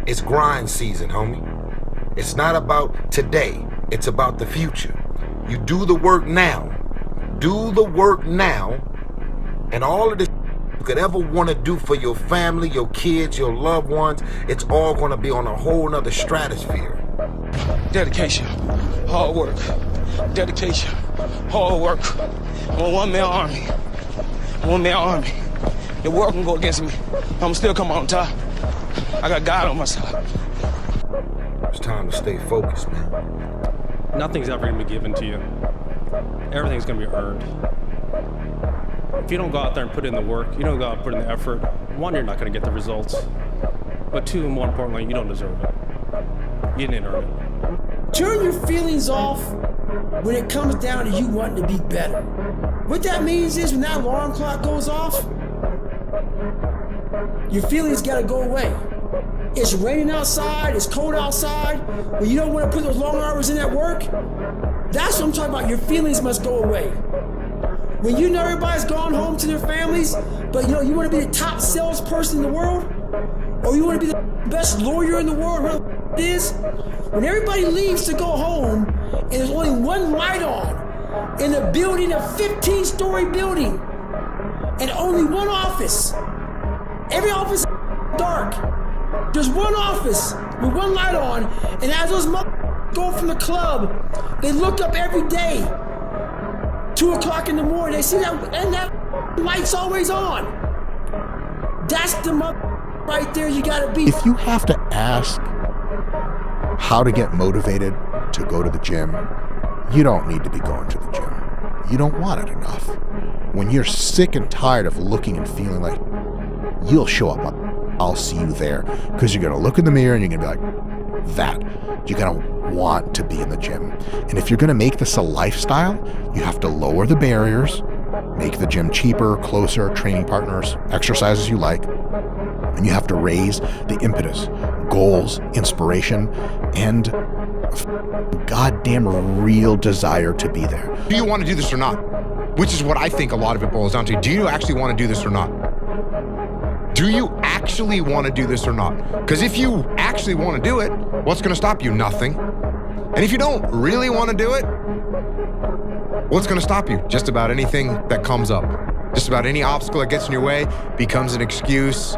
It's grind season, homie. It's not about today. It's about the future. You do the work now. Do the work now, and all of this you could ever want to do for your family, your kids, your loved ones, it's all going to be on a whole nother stratosphere. Dedication, hard work. Dedication, hard work. I'm a one-man army. One-man army. The world can go against me. I'm still come on top. I got God on my side. It's time to stay focused, man. Nothing's ever going to be given to you. Everything's going to be earned. If you don't go out there and put in the work, you don't go out and put in the effort, one, you're not going to get the results. But two, and more importantly, you don't deserve it. You didn't earn it. Turn your feelings off when it comes down to you wanting to be better. What that means is when that alarm clock goes off, your feelings got to go away. It's raining outside, it's cold outside, but you don't want to put those long hours in at work. That's what I'm talking about. Your feelings must go away. When you know everybody's gone home to their families, but you want to be the top salesperson in the world, or you want to be the best lawyer in the world, whatever it is, when everybody leaves to go home and there's only one light on in a building, a 15-story building, and only one office, every office is dark. There's one office with one light on, and as those motherfuckers go from the club, they look up every day, 2 o'clock in the morning, they see that, and that light's always on. That's the motherfucker right there you gotta be. If you have to ask how to get motivated to go to the gym, you don't need to be going to the gym. You don't want it enough. When you're sick and tired of looking and feeling like you'll show up, I'll see you there, because you're gonna look in the mirror and you're gonna be like, that. You're gonna want to be in the gym. And if you're gonna make this a lifestyle, you have to lower the barriers, make the gym cheaper, closer, training partners, exercises you like, and you have to raise the impetus, goals, inspiration, and a goddamn real desire to be there. Do you want to do this or not? Which is what I think a lot of it boils down to. Do you actually want to do this or not? Do you actually want to do this or not? Because if you actually want to do it, what's going to stop you? Nothing. And if you don't really want to do it, what's going to stop you? Just about anything that comes up. Just about any obstacle that gets in your way becomes an excuse.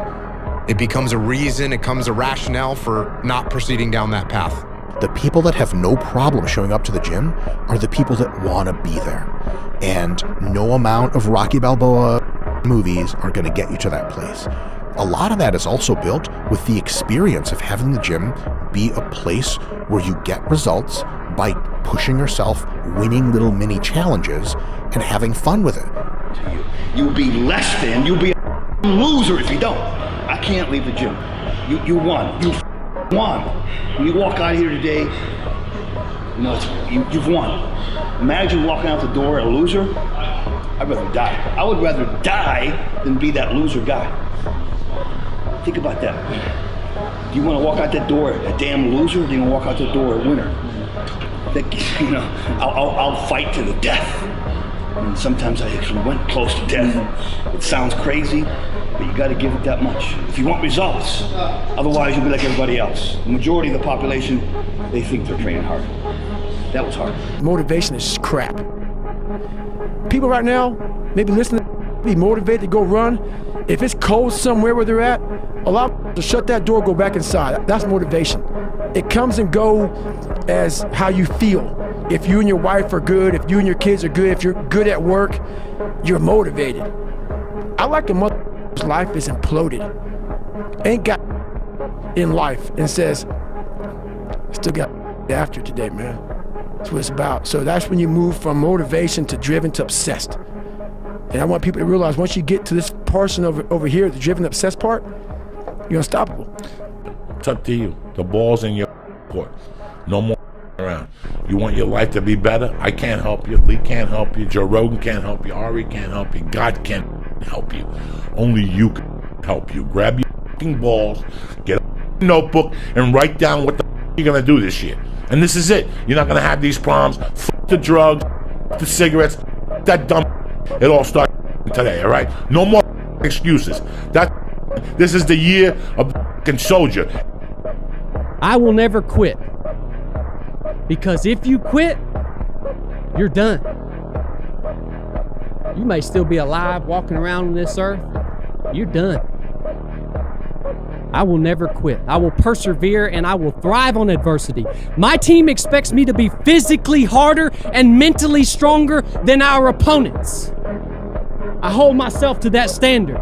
It becomes a reason. It becomes a rationale for not proceeding down that path. The people that have no problem showing up to the gym are the people that want to be there. And no amount of Rocky Balboa movies are going to get you to that place. A lot of that is also built with the experience of having the gym be a place where you get results by pushing yourself, winning little mini challenges, and having fun with it. You'll be less than, you'll be a loser if you don't. I can't leave the gym. You won. You won. When you walk out of here today, you've won. Imagine walking out the door a loser. I'd rather die. I would rather die than be that loser guy. Think about that. Do you want to walk out that door a damn loser, or do you want to walk out the door a winner? I'll fight to the death. And sometimes I actually went close to death. It sounds crazy, but you got to give it that much if you want results. Otherwise, you'll be like everybody else. The majority of the population, they think they're training hard. That was hard. Motivation is crap. People right now, maybe listening, be motivated to go run. If it's cold somewhere where they're at, allow them to shut that door, go back inside. That's motivation. It comes and go as how you feel. If you and your wife are good, if you and your kids are good, if you're good at work, you're motivated. I like a mother's life is imploded. Ain't got in life and says, still got after today, man. That's what it's about. So that's when you move from motivation to driven to obsessed. And I want people to realize once you get to this portion over here, the driven, obsessed part, you're unstoppable. It's up to you. The ball's in your court. No more around. You want your life to be better? I can't help you. Lee can't help you. Joe Rogan can't help you. Ari can't help you. God can't help you. Only you can help you. Grab your fucking balls, get a notebook, and write down what the you're gonna do this year. And this is it. You're not gonna have these problems. Fuck the drugs, fuck the cigarettes, fuck that dumb. It all starts today, all right? No more excuses. This is the year of the soldier. I will never quit. Because if you quit, you're done. You may still be alive walking around on this earth. You're done. I will never quit. I will persevere and I will thrive on adversity. My team expects me to be physically harder and mentally stronger than our opponents. I hold myself to that standard.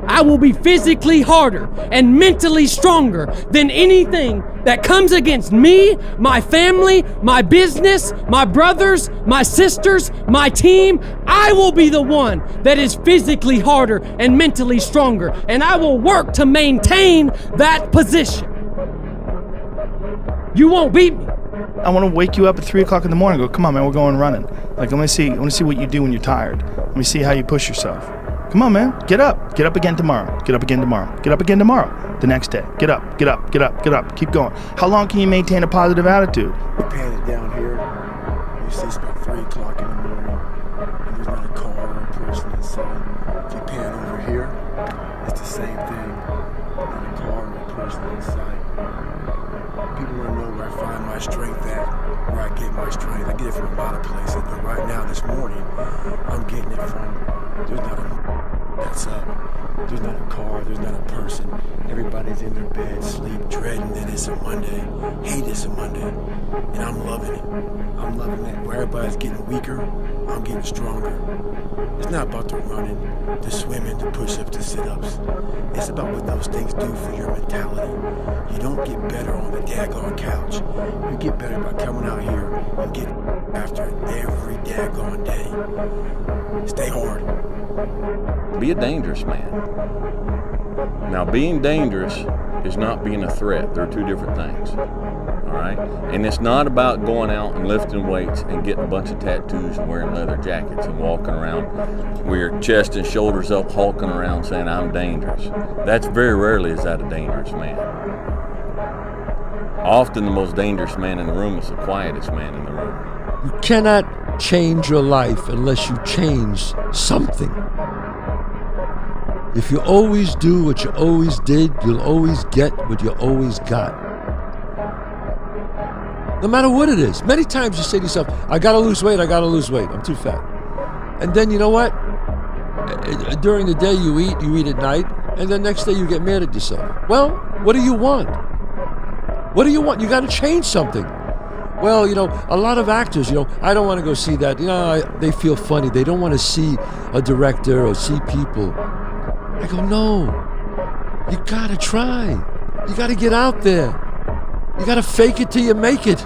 I will be physically harder and mentally stronger than anything that comes against me, my family, my business, my brothers, my sisters, my team. I will be the one that is physically harder and mentally stronger, and I will work to maintain that position. You won't beat me. I want to wake you up at 3 o'clock in the morning and go, come on, man, we're going running. Like, I want to see what you do when you're tired. Let me see how you push yourself. Come on, man, get up. Get up again tomorrow. Get up again tomorrow. Get up again tomorrow. The next day. Get up, get up, get up, get up. Keep going. How long can you maintain a positive attitude? You're panning it down here. You see it's about 3 o'clock in the morning, and there's not a car or a person inside. If you pan over here, it's the same thing. Not a car or a person inside. People want to know where I find my strength at, where I get my strength. I get it from a lot of places, but right now, this morning, I'm getting it from, there's not a that's up. There's not a car, there's not a person. Everybody's in their bed, sleep, dreading that it's a Monday. Hate it's a Monday. And I'm loving it. I'm loving it. Where everybody's getting weaker, I'm getting stronger. It's not about the running, the swimming, the push-ups, the sit-ups. It's about what those things do for your mentality. You don't get better on the daggone couch. You get better by coming out here and getting after it every daggone day. Stay hard. Be a dangerous man. Now, being dangerous is not being a threat. They're two different things. All right? And it's not about going out and lifting weights and getting a bunch of tattoos and wearing leather jackets and walking around with your chest and shoulders up, hulking around saying, I'm dangerous. That's very rarely is that a dangerous man. Often the most dangerous man in the room is the quietest man in the room. You cannot change your life unless you change something. If you always do what you always did, you'll always get what you always got. No matter what it is. Many times you say to yourself, I gotta lose weight, I'm too fat. And then you know what? During the day you eat at night, and the next day you get mad at yourself. Well, what do you want? What do you want? You gotta change something. Well, a lot of actors, I don't want to go see that. They feel funny. They don't want to see a director or see people. I go, no. You gotta try. You gotta get out there. You gotta fake it till you make it.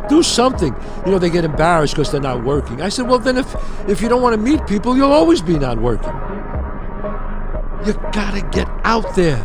Do something. They get embarrassed because they're not working. I said, well, then if you don't want to meet people, you'll always be not working. You gotta get out there.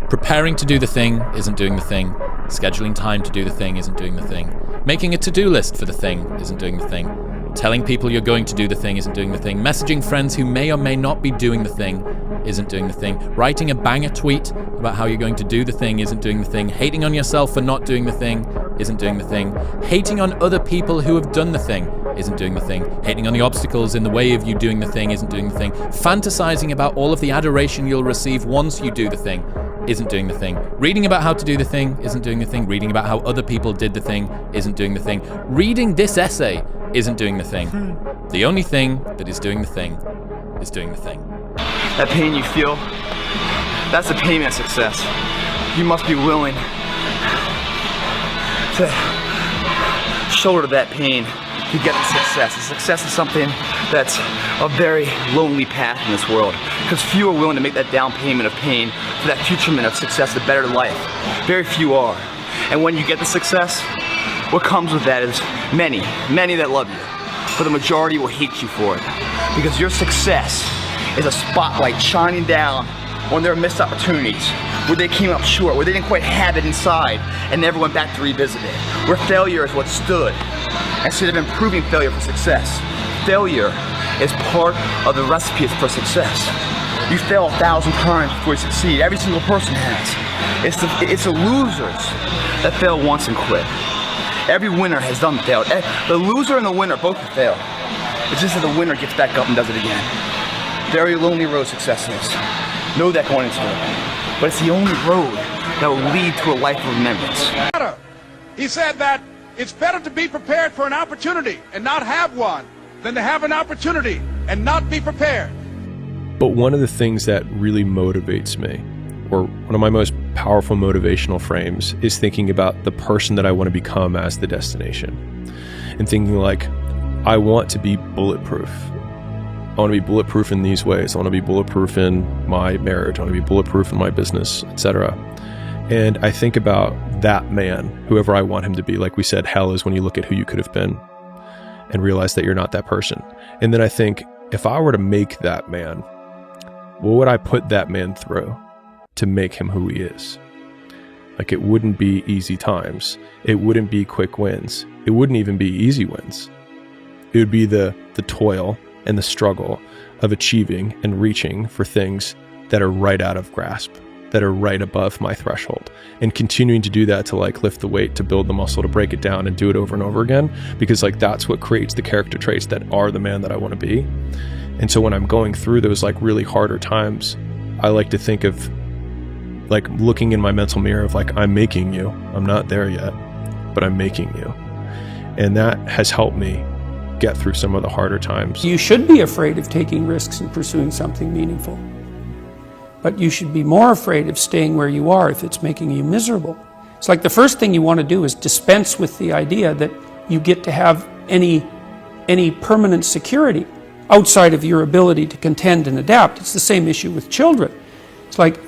Preparing to do the thing isn't doing the thing. Scheduling time to do the thing isn't doing the thing. Making a to-do list for the thing isn't doing the thing. Telling people you're going to do the thing isn't doing the thing. Messaging friends who may or may not be doing the thing isn't doing the thing. Writing a banger tweet about how you're going to do the thing isn't doing the thing. Hating on yourself for not doing the thing isn't doing the thing. Hating on other people who have done the thing isn't doing the thing. Hating on the obstacles in the way of you doing the thing isn't doing the thing. Fantasizing about all of the adoration you'll receive once you do the thing isn't doing the thing. Reading about how to do the thing isn't doing the thing. Reading about how other people did the thing isn't doing the thing. Reading this essay isn't doing the thing. The only thing that is doing the thing is doing the thing. That pain you feel, that's the pain of success. You must be willing to shoulder that pain to get the success. The success is something that's a very lonely path in this world, because few are willing to make that down payment of pain for that futurement of success, a better life. Very few are. And when you get the success, what comes with that is many that love you, but the majority will hate you for it, because your success is a spotlight shining down on their missed opportunities, where they came up short, where they didn't quite have it inside and never went back to revisit it, where failure is what stood instead of improving failure for success. Failure is part of the recipe for success. You fail 1,000 times before you succeed. Every single person has. It's the losers that fail once and quit. Every winner has failed. The loser and the winner both have failed. It's just that the winner gets back up and does it again. Very lonely road success is. Know that going into it. But it's the only road that will lead to a life of remembrance. He said that it's better to be prepared for an opportunity and not have one than to have an opportunity and not be prepared. But one of the things that really motivates me, or one of my most powerful motivational frames, is thinking about the person that I want to become as the destination. And thinking like, I want to be bulletproof. I want to be bulletproof in these ways. I want to be bulletproof in my marriage. I want to be bulletproof in my business, etc. And I think about that man, whoever I want him to be. Like we said, hell is when you look at who you could have been and realize that you're not that person. And then I think, if I were to make that man, what would I put that man through to make him who he is? Like, it wouldn't be easy times. It wouldn't be quick wins. It wouldn't even be easy wins. It would be the toil and the struggle of achieving and reaching for things that are right out of grasp, that are right above my threshold, and continuing to do that to like lift the weight, to build the muscle, to break it down and do it over and over again, because like that's what creates the character traits that are the man that I want to be. And so when I'm going through those like really harder times, I like to think of like looking in my mental mirror of like, I'm making you. I'm not there yet, but I'm making you. And that has helped me get through some of the harder times. You should be afraid of taking risks and pursuing something meaningful. But you should be more afraid of staying where you are if it's making you miserable. It's like the first thing you want to do is dispense with the idea that you get to have any permanent security outside of your ability to contend and adapt. It's the same issue with children. It's like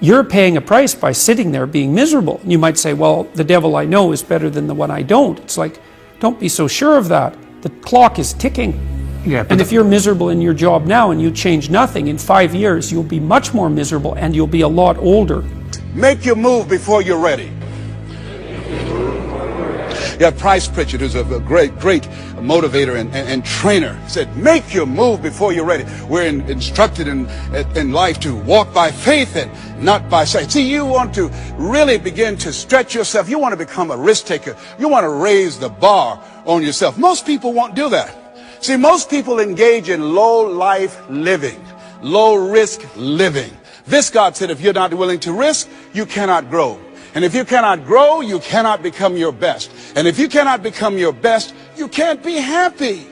you're paying a price by sitting there being miserable. You might say, well, the devil I know is better than the one I don't. It's like, don't be so sure of that. The clock is ticking. Yeah, and if you're miserable in your job now and you change nothing, in 5 years you'll be much more miserable and you'll be a lot older. Make your move before you're ready. You have Price Pritchett, who's a great motivator and trainer, said, make your move before you're ready. We're instructed in life to walk by faith and not by sight. See, you want to really begin to stretch yourself. You want to become a risk taker. You want to raise the bar on yourself. Most people won't do that. See, most people engage in low life living, low risk living. This, God said, if you're not willing to risk, you cannot grow. And if you cannot grow, you cannot become your best. And if you cannot become your best, you can't be happy.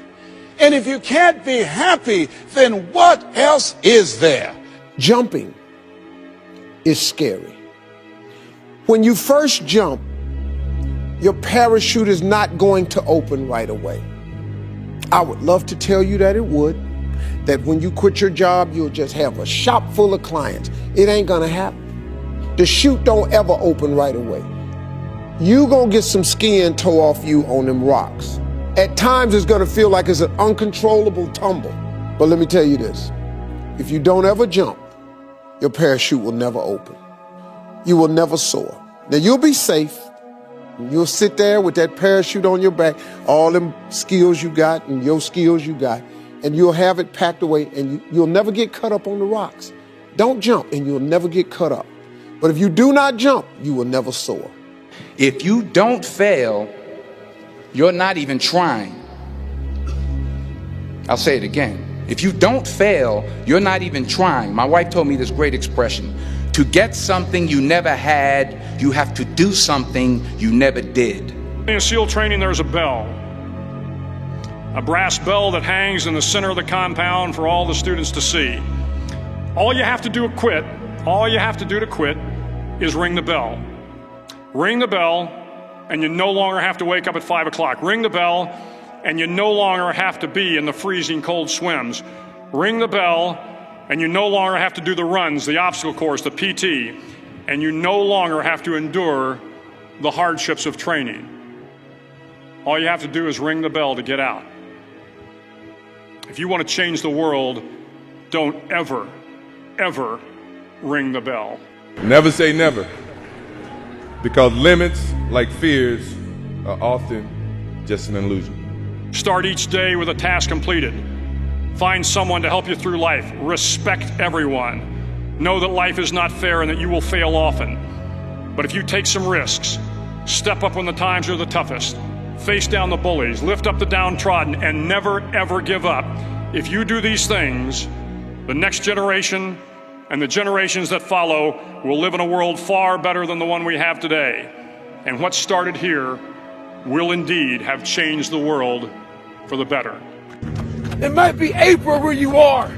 And if you can't be happy, then what else is there? Jumping is scary. When you first jump, your parachute is not going to open right away. I would love to tell you that it would, that when you quit your job, you'll just have a shop full of clients. It ain't gonna happen. The chute don't ever open right away. You gonna get some skin tore off you on them rocks. At times it's gonna feel like it's an uncontrollable tumble. But let me tell you this, if you don't ever jump, your parachute will never open. You will never soar. Now you'll be safe. You'll sit there with that parachute on your back, all them skills you got and your skills you got, and you'll have it packed away and you'll never get cut up on the rocks. Don't jump and you'll never get cut up. But if you do not jump, you will never soar. If you don't fail, you're not even trying. I'll say it again. If you don't fail, you're not even trying. My wife told me this great expression. To get something you never had, you have to do something you never did. In SEAL training, there's a bell. A brass bell that hangs in the center of the compound for all the students to see. All you have to do to quit, is ring the bell. Ring the bell, and you no longer have to wake up at 5 o'clock. Ring the bell, and you no longer have to be in the freezing cold swims. Ring the bell, and you no longer have to do the runs, the obstacle course, the PT, and you no longer have to endure the hardships of training. All you have to do is ring the bell to get out. If you want to change the world, don't ever, ever ring the bell. Never say never, because limits, like fears, are often just an illusion. Start each day with a task completed. Find someone to help you through life. Respect everyone. Know that life is not fair and that you will fail often. But if you take some risks, step up when the times are the toughest, face down the bullies, lift up the downtrodden, and never ever give up, if you do these things, the next generation and the generations that follow will live in a world far better than the one we have today. And what started here will indeed have changed the world for the better. It might be April where you are,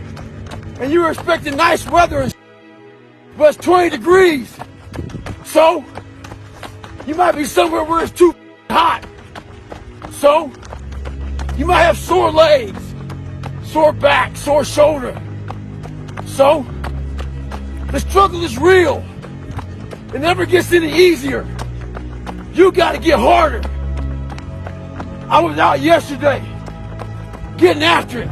and you're expecting nice weather, and but it's 20 degrees. So, you might be somewhere where it's too hot. So, you might have sore legs, sore back, sore shoulder. So, the struggle is real. It never gets any easier. You gotta get harder. I was out yesterday, getting after it.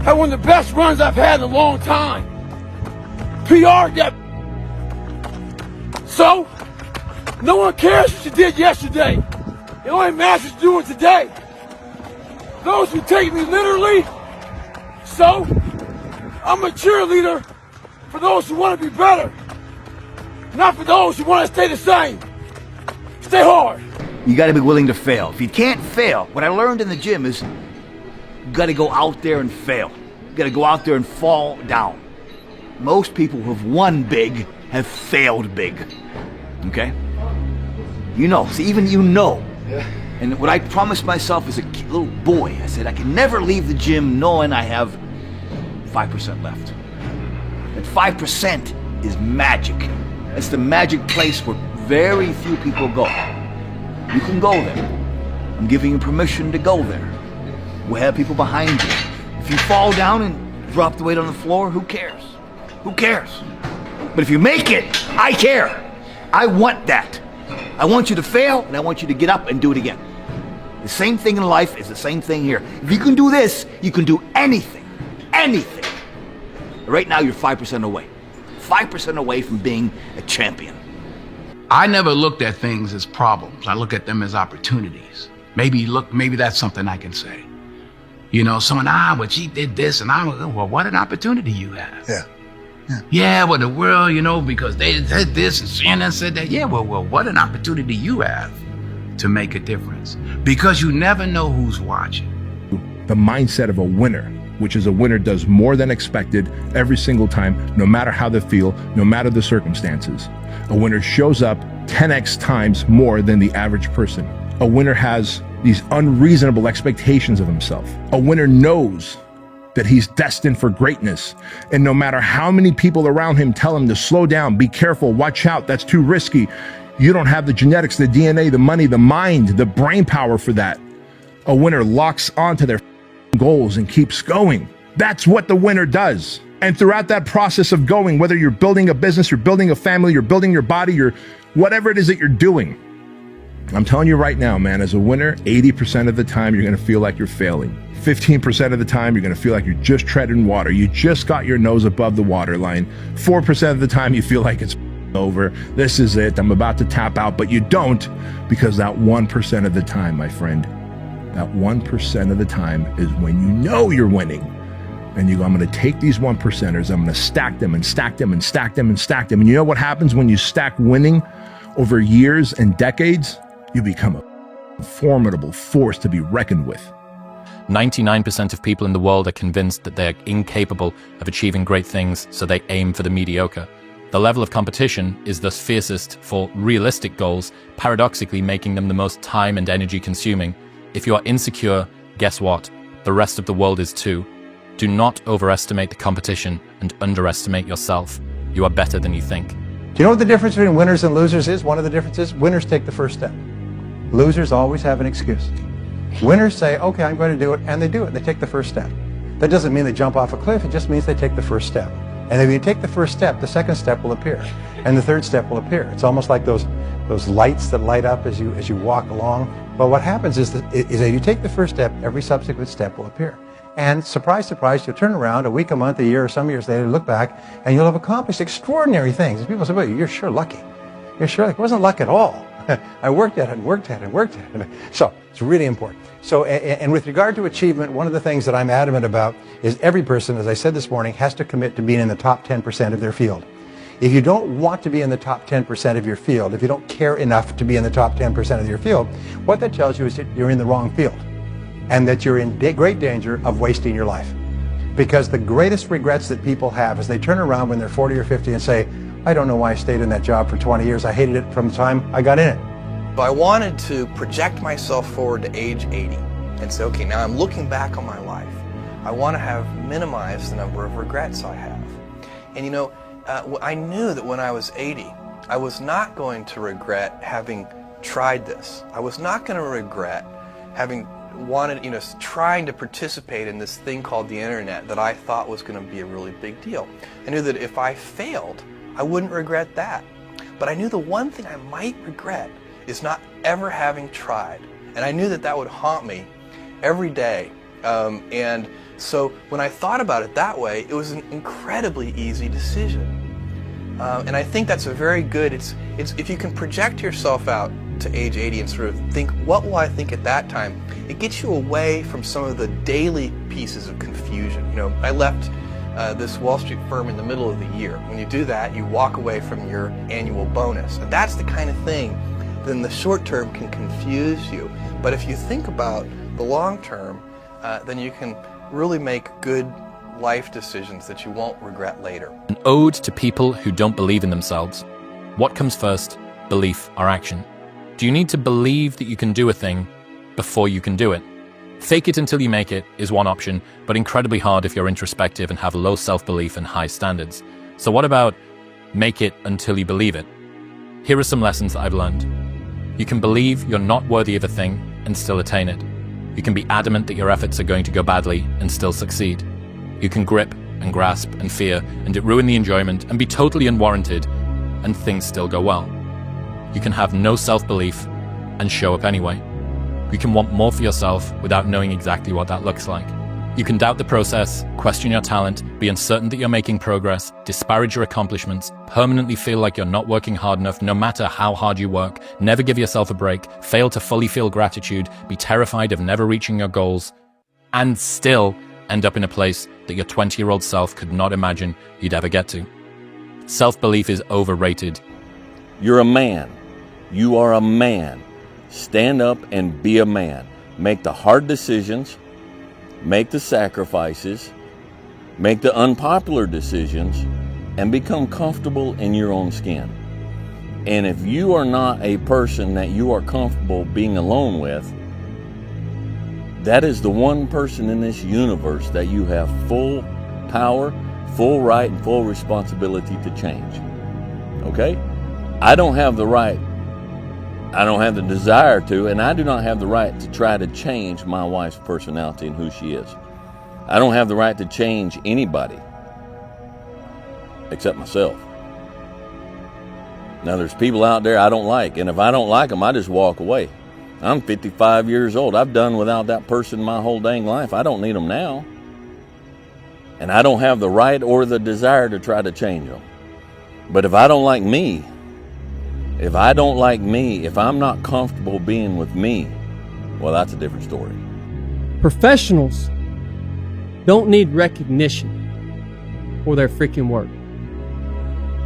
Had one of the best runs I've had in a long time. PR'd that. So, no one cares what you did yesterday. It only matters what you're doing today. Those who take me literally, so, I'm a cheerleader for those who want to be better, not for those who want to stay the same. Stay hard. You got to be willing to fail. If you can't fail, what I learned in the gym is you got to go out there and fail. You got to go out there and fall down. Most people who have won big have failed big. Okay? You know, see, even you know. Yeah. And what I promised myself as a little boy, I said I can never leave the gym knowing I have 5% left. That 5% is magic. It's the magic place where very few people go. You can go there. I'm giving you permission to go there. We'll have people behind you. If you fall down and drop the weight on the floor, who cares? Who cares? But if you make it, I care. I want that. I want you to fail, and I want you to get up and do it again. The same thing in life is the same thing here. If you can do this, you can do anything. Anything. Right now, you're 5% away. 5% away from being a champion. I never looked at things as problems. I look at them as opportunities. Maybe that's something I can say. You know, someone, but she did this, and well, what an opportunity you have. Yeah. Yeah, well, the world, you know, because they said this and CNN said that. Yeah, well, what an opportunity you have to make a difference. Because you never know who's watching. The mindset of a winner, which is a winner does more than expected every single time, no matter how they feel, no matter the circumstances. A winner shows up 10x times more than the average person. A winner has these unreasonable expectations of himself. A winner knows that he's destined for greatness. And no matter how many people around him tell him to slow down, be careful, watch out, that's too risky, you don't have the genetics, the DNA, the money, the mind, the brain power for that. A winner locks onto their goals and keeps going. That's what the winner does. And throughout that process of going, whether you're building a business, you're building a family, you're building your body, you're whatever it is that you're doing, I'm telling you right now, man, as a winner, 80% of the time you're going to feel like you're failing. 15% of the time you're going to feel like you're just treading water. You just got your nose above the water line. 4% of the time you feel like it's over. This is it. I'm about to tap out, but you don't, because that 1% of the time, my friend, that 1% of the time is when you know you're winning. And you go, I'm going to take these 1%ers, I'm going to stack them and stack them and stack them and stack them. And you know what happens when you stack winning over years and decades? You become a formidable force to be reckoned with. 99% of people in the world are convinced that they are incapable of achieving great things, so they aim for the mediocre. The level of competition is thus fiercest for realistic goals, paradoxically making them the most time and energy consuming. If you are insecure, guess what? The rest of the world is too. Do not overestimate the competition and underestimate yourself. You are better than you think. Do you know what the difference between winners and losers is? One of the differences, winners take the first step. Losers always have an excuse. Winners say, okay, I'm going to do it, and they do it. They take the first step. That doesn't mean they jump off a cliff. It just means they take the first step. And if you take the first step, the second step will appear, and the third step will appear. It's almost like those lights that light up as you walk along. Well, what happens is that you take the first step, every subsequent step will appear. And surprise, surprise, you'll turn around a week, a month, a year, or some years later, look back, and you'll have accomplished extraordinary things. And people say, well, you're sure lucky. You're sure lucky. It wasn't luck at all. I worked at it and worked at it and worked at it. So it's really important. So, and with regard to achievement, one of the things that I'm adamant about is every person, as I said this morning, has to commit to being in the top 10% of their field. If you don't want to be in the top 10% of your field, if you don't care enough to be in the top 10% of your field, what that tells you is that you're in the wrong field and that you're in great danger of wasting your life. Because the greatest regrets that people have is they turn around when they're 40 or 50 and say, I don't know why I stayed in that job for 20 years. I hated it from the time I got in it. So I wanted to project myself forward to age 80 and say, okay, now I'm looking back on my life. I want to have minimized the number of regrets I have. And you know, I knew that when I was 80, I was not going to regret having tried this. I was not going to regret having wanted, trying to participate in this thing called the internet that I thought was going to be a really big deal. I knew that if I failed, I wouldn't regret that. But I knew the one thing I might regret is not ever having tried. And I knew that that would haunt me every day. And so when I thought about it that way, it was an incredibly easy decision. And I think that's a very good, it's if you can project yourself out to age 80 and sort of think, what will I think at that time? It gets you away from some of the daily pieces of confusion. I left this Wall Street firm in the middle of the year. When you do that, you walk away from your annual bonus. And that's the kind of thing that in the short term can confuse you. But if you think about the long term, then you can really make good life decisions that you won't regret later. An ode to people who don't believe in themselves. What comes first, belief or action? Do you need to believe that you can do a thing before you can do it? Fake it until you make it is one option, but incredibly hard if you're introspective and have low self-belief and high standards. So what about make it until you believe it? Here are some lessons that I've learned. You can believe you're not worthy of a thing and still attain it. You can be adamant that your efforts are going to go badly and still succeed. You can grip and grasp and fear and it ruin the enjoyment and be totally unwarranted and things still go well. You can have no self-belief and show up anyway. You can want more for yourself without knowing exactly what that looks like. You can doubt the process, question your talent, be uncertain that you're making progress, disparage your accomplishments, permanently feel like you're not working hard enough no matter how hard you work, never give yourself a break, fail to fully feel gratitude, be terrified of never reaching your goals, and still end up in a place that your 20-year-old self could not imagine you'd ever get to. Self-belief is overrated. You're a man. You are a man. Stand up and be a man. Make the hard decisions. Make the sacrifices. Make the unpopular decisions. And become comfortable in your own skin. And if you are not a person that you are comfortable being alone with, that is the one person in this universe that you have full power, full right, and full responsibility to change. Okay? I don't have the right, I don't have the desire to, and I do not have the right to try to change my wife's personality and who she is. I don't have the right to change anybody except myself. Now there's people out there I don't like, and if I don't like them, I just walk away. I'm 55 years old. I've done without that person my whole dang life. I don't need them now. And I don't have the right or the desire to try to change them. But if I don't like me, if I'm not comfortable being with me, well, that's a different story. Professionals don't need recognition for their freaking work.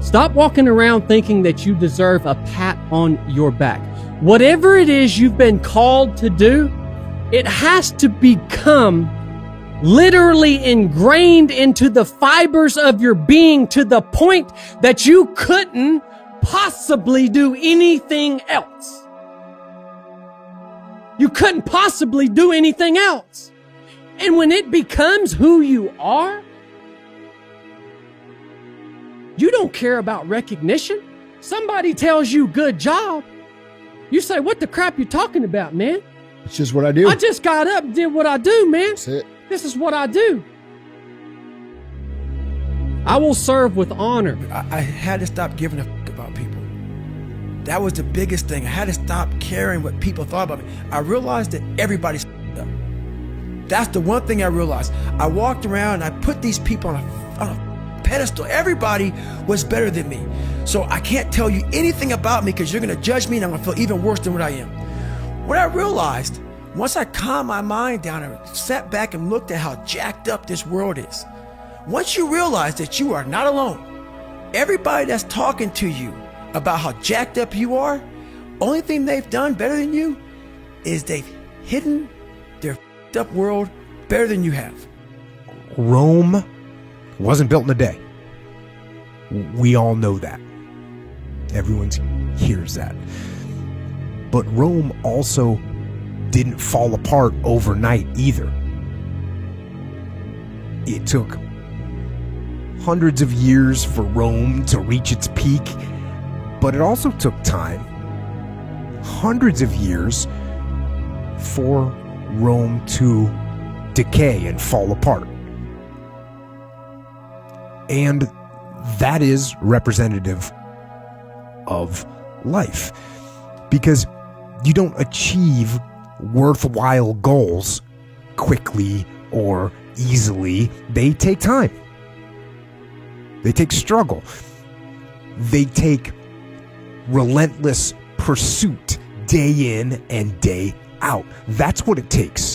Stop walking around thinking that you deserve a pat on your back. Whatever it is you've been called to do, it has to become literally ingrained into the fibers of your being to the point that you couldn't possibly do anything else. You couldn't possibly do anything else. And when it becomes who you are, you don't care about recognition. Somebody tells you good job. You say, what the crap you talking about, man? It's just what I do. I just got up and did what I do, man. That's it. This is what I do. I will serve with honor. I had to stop giving a f about people. That was the biggest thing. I had to stop caring what people thought about me. I realized that everybody's up. That's the one thing I realized. I walked around and I put these people on a pedestal. Everybody was better than me. So I can't tell you anything about me because you're going to judge me and I'm going to feel even worse than what I am. What I realized, once I calmed my mind down and sat back and looked at how jacked up this world is, once you realize that you are not alone, everybody that's talking to you about how jacked up you are, only thing they've done better than you is they've hidden their f***ed up world better than you have. Rome wasn't built in a day. We all know that. Everyone hears that. But Rome also didn't fall apart overnight either. It took hundreds of years for Rome to reach its peak, but it also took time, hundreds of years, for Rome to decay and fall apart. And that is representative of life, because you don't achieve worthwhile goals quickly or easily. They take time. They take struggle. They take relentless pursuit day in and day out. That's what it takes